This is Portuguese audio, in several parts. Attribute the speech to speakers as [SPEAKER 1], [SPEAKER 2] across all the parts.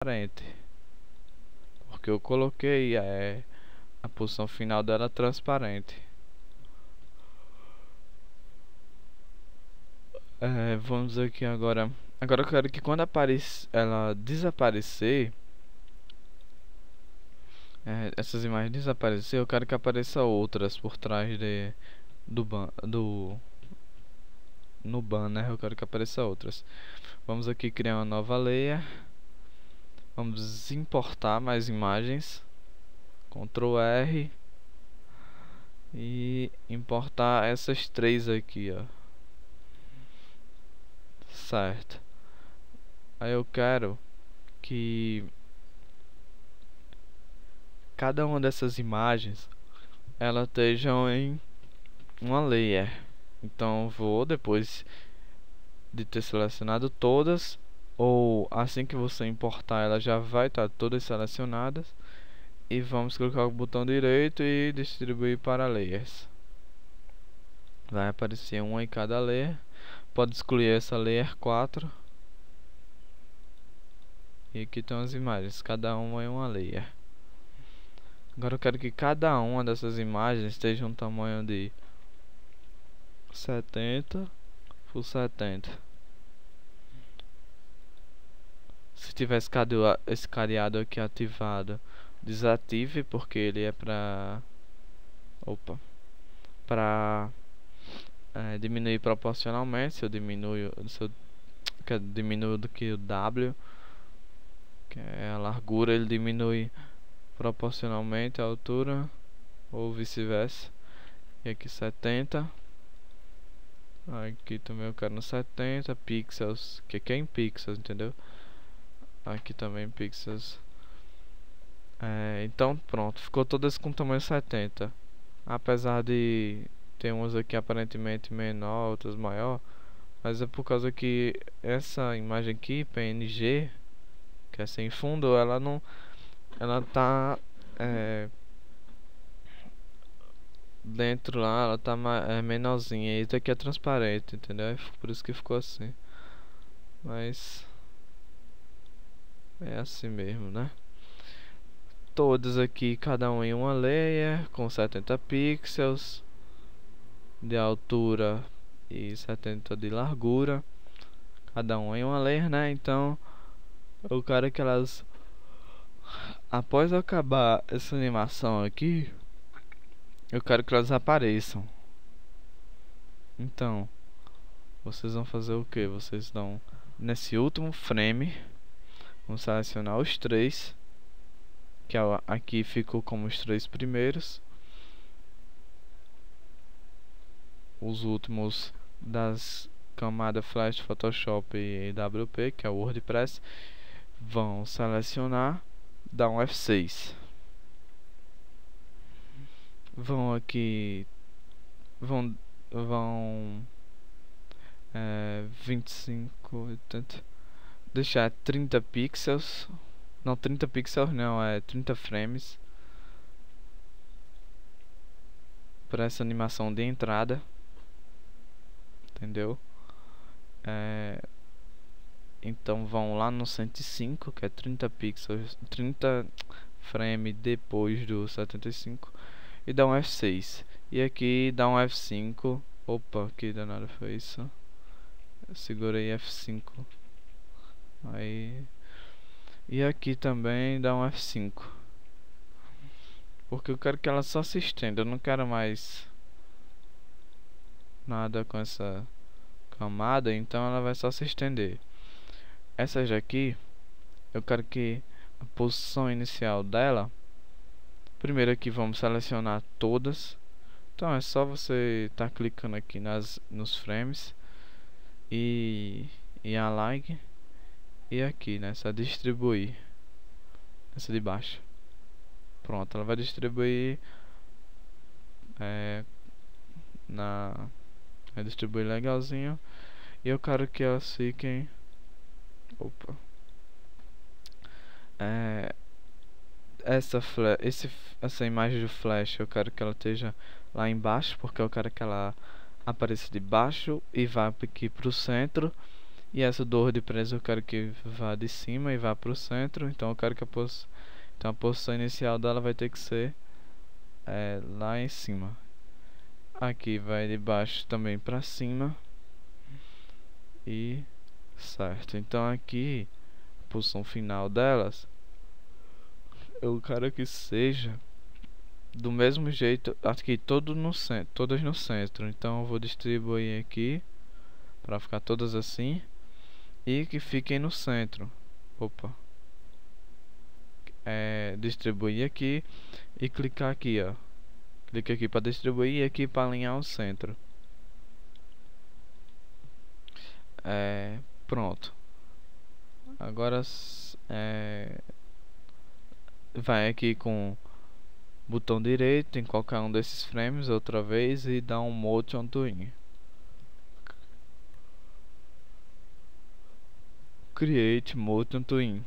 [SPEAKER 1] transparente, porque eu coloquei a posição final dela transparente. Vamos aqui agora. Agora eu quero que quando ela desaparecer, essas imagens desaparecer, eu quero que apareça outras por trás no banner. Eu quero que apareça outras. Vamos aqui criar uma nova layer. Vamos importar mais imagens. Ctrl R e importar essas três aqui, ó. Certo. Aí eu quero que cada uma dessas imagens ela estejam em uma layer. Então vou, depois de ter selecionado todas, ou assim que você importar, ela já vai estar todas selecionadas, e vamos clicar o botão direito e distribuir para layers. Vai aparecer uma em cada layer. Pode excluir essa layer 4. E aqui estão as imagens, cada uma em uma layer. Agora eu quero que cada uma dessas imagens esteja um tamanho de 70 por 70. Se tiver esse careado aqui ativado, desative, porque ele é para diminuir proporcionalmente. Se eu diminuo do que o W, que é a largura, ele diminui proporcionalmente a altura, ou vice-versa. E aqui 70. Aqui também eu quero no 70 pixels, que aqui é em pixels, entendeu? Aqui também pixels. Então pronto, ficou todas com tamanho 70. Apesar de ter umas aqui aparentemente menor, outras maior, mas é por causa que essa imagem aqui, PNG, que é sem fundo, ela tá dentro lá, ela tá menorzinha, e isso aqui é transparente, entendeu? Por isso que ficou assim. Mas é assim mesmo, né? Todas aqui, cada um em uma layer, com 70 pixels de altura e 70 de largura, cada um em uma layer, né? Então eu quero que elas, após acabar essa animação aqui, eu quero que elas apareçam. Então vocês vão fazer o que? Vocês dão nesse último frame, vão selecionar os três, que aqui ficou como os três primeiros, os últimos das camadas Flash, Photoshop e WP, que é o WordPress. Vão selecionar, dar um F6. Vão aqui, vão 25, 80, deixar 30 pixels. Não, 30 pixels não, é 30 frames para essa animação de entrada, entendeu? Então vão lá no 105, que é 30 pixels, 30 frames depois do 75, e dá um F6. E aqui dá um F5. Opa, que danado foi isso? Eu segurei F5. Aí. E aqui também dá um F5. Porque eu quero que ela só se estenda. Eu não quero mais nada com essa camada, então ela vai só se estender. Essas daqui, eu quero que a posição inicial dela, primeiro aqui vamos selecionar todas. Então é só você estar clicando aqui nos frames e align, e aqui nessa distribuir, essa de baixo. Pronto, ela vai distribuir vai distribuir legalzinho. E eu quero que elas fiquem essa imagem do flash, eu quero que ela esteja lá embaixo, porque eu quero que ela apareça de baixo e vá aqui pro centro. E essa do WordPress eu quero que vá de cima e vá para o centro. Então eu quero que a posição inicial dela vai ter que ser lá em cima. Aqui vai de baixo também para cima. E certo. Então aqui a posição final delas eu quero que seja do mesmo jeito, aqui todo no centro, todas no centro. Então eu vou distribuir aqui para ficar todas assim e que fiquem no centro. Opa. Distribuir aqui e clicar aqui, ó. Clica aqui para distribuir e aqui para alinhar o centro. Pronto. Agora vai aqui com botão direito em qualquer um desses frames outra vez e dá um motion twin. Create motion twin.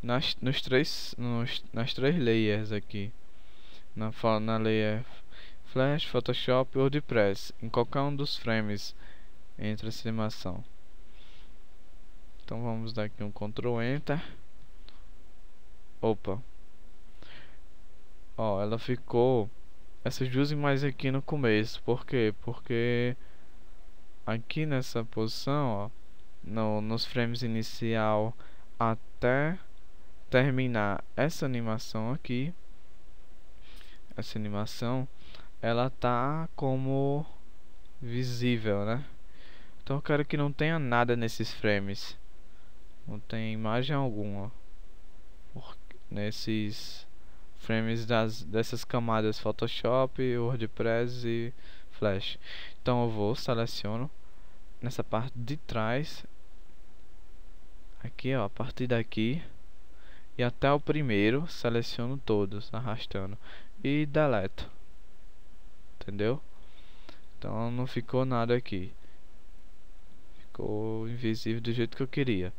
[SPEAKER 1] Nas três layers aqui. Na layer Flash, Photoshop e WordPress. Em qualquer um dos frames entra essa animação. Então vamos dar aqui um Ctrl Enter. Opa. Ó, ela ficou essas duas imagens aqui no começo. Por quê? Porque aqui nessa posição, ó, nos frames inicial até terminar essa animação aqui, essa animação ela tá como visível, né? Então eu quero que não tenha nada nesses frames, não tem imagem alguma nesses frames dessas camadas Photoshop, WordPress e Flash. Então eu vou seleciono nessa parte de trás aqui, ó, a partir daqui e até o primeiro, seleciono todos arrastando e deleto, entendeu? Então não ficou nada aqui, ficou invisível do jeito que eu queria.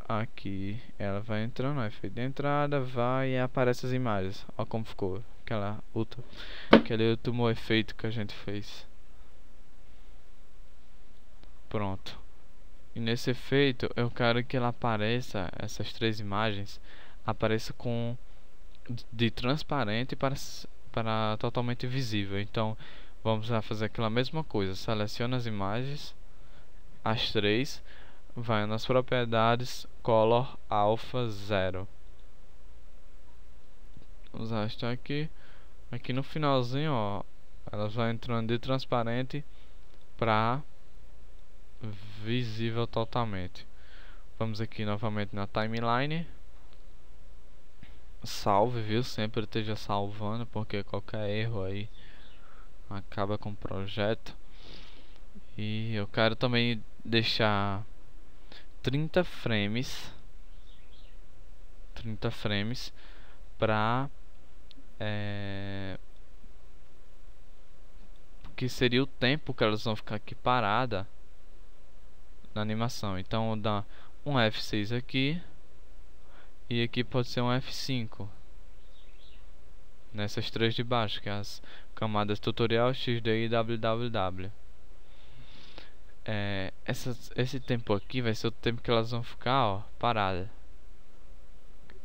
[SPEAKER 1] Aqui ela vai entrando, efeito de entrada, vai e aparece as imagens. Olha como ficou aquele último efeito que a gente fez. Pronto. E nesse efeito eu quero que ela apareça, essas três imagens apareça com de transparente para totalmente visível. Então vamos lá fazer aquela mesma coisa. Seleciona as imagens, as três, vai nas propriedades Color Alpha 0. Vamos arrastar aqui no finalzinho, ó, elas vão entrando de transparente para visível totalmente. Vamos aqui novamente na timeline. Salve, viu? Sempre esteja salvando, porque qualquer erro aí acaba com o projeto. E eu quero também deixar 30 frames para que seria o tempo que elas vão ficar aqui parada na animação. Então dá um F6 aqui e aqui pode ser um F5 nessas três de baixo, que é as camadas tutorial, XD e www. Esse tempo aqui vai ser o tempo que elas vão ficar, ó, parada.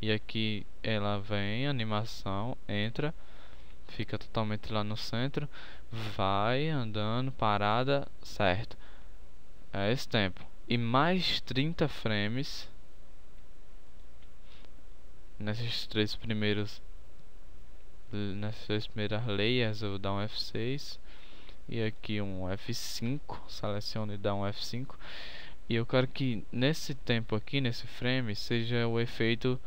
[SPEAKER 1] E aqui ela vem, animação, entra, fica totalmente lá no centro, vai andando, parada, certo. É esse tempo. E mais 30 frames nessas três primeiras layers. Eu vou dar um F6 e aqui um F5, selecione e dá um F5. E eu quero que nesse tempo aqui, nesse frame, seja o efeito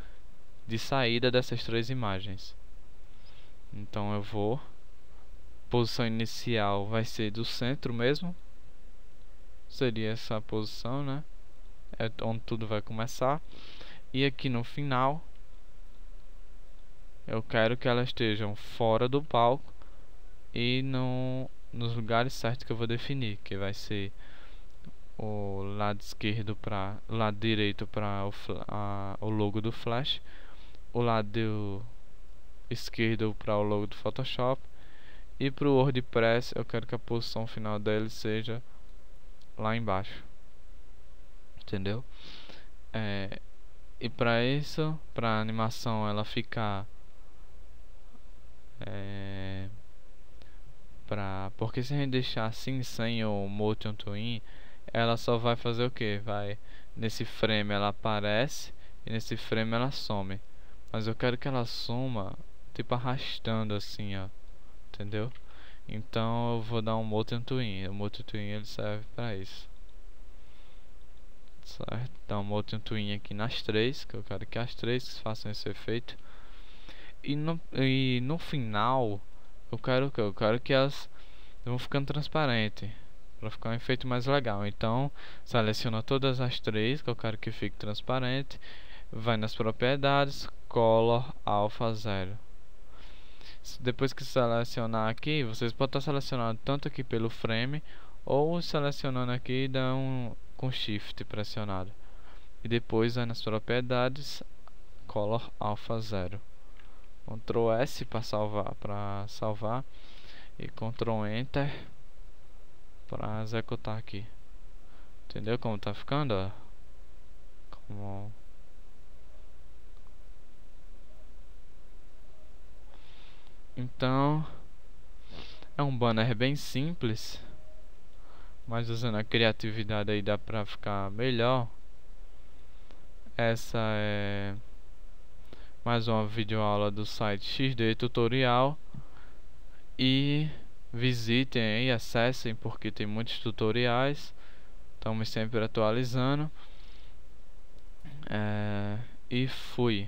[SPEAKER 1] de saída dessas três imagens. Então eu vou, posição inicial vai ser do centro mesmo, seria essa posição, né? É onde tudo vai começar. E aqui no final eu quero que elas estejam fora do palco e nos lugares certos que eu vou definir, que vai ser o lado esquerdo para lado direito para o logo do Flash, o lado esquerdo para o logo do Photoshop, e para o WordPress eu quero que a posição final dele seja lá embaixo, entendeu? E para isso, para a animação ela ficar porque se a gente deixar assim sem o Motion Twin, ela só vai fazer o que? Vai nesse frame ela aparece e nesse frame ela some. Mas eu quero que ela suma tipo arrastando assim, ó, entendeu? Então eu vou dar um Motion Twin. O Motion Twin ele serve para isso, certo? Dá um Motion Twin aqui nas três, que eu quero que as três façam esse efeito. E no final eu quero que elas vão ficando transparentes, para ficar um efeito mais legal. Então seleciona todas as três que eu quero que fique transparente, vai nas propriedades, Color Alpha 0. Depois que selecionar aqui, vocês podem estar selecionando tanto aqui pelo frame, ou selecionando aqui com Shift pressionado. E depois vai nas propriedades, Color Alpha 0. Ctrl S para salvar e Ctrl Enter para executar aqui. Entendeu como tá ficando, ó? Então é um banner bem simples, mas usando a criatividade aí dá pra ficar melhor. Essa é mais uma videoaula do site XD Tutorial. E visitem aí, acessem, porque tem muitos tutoriais. Estamos sempre atualizando. E fui.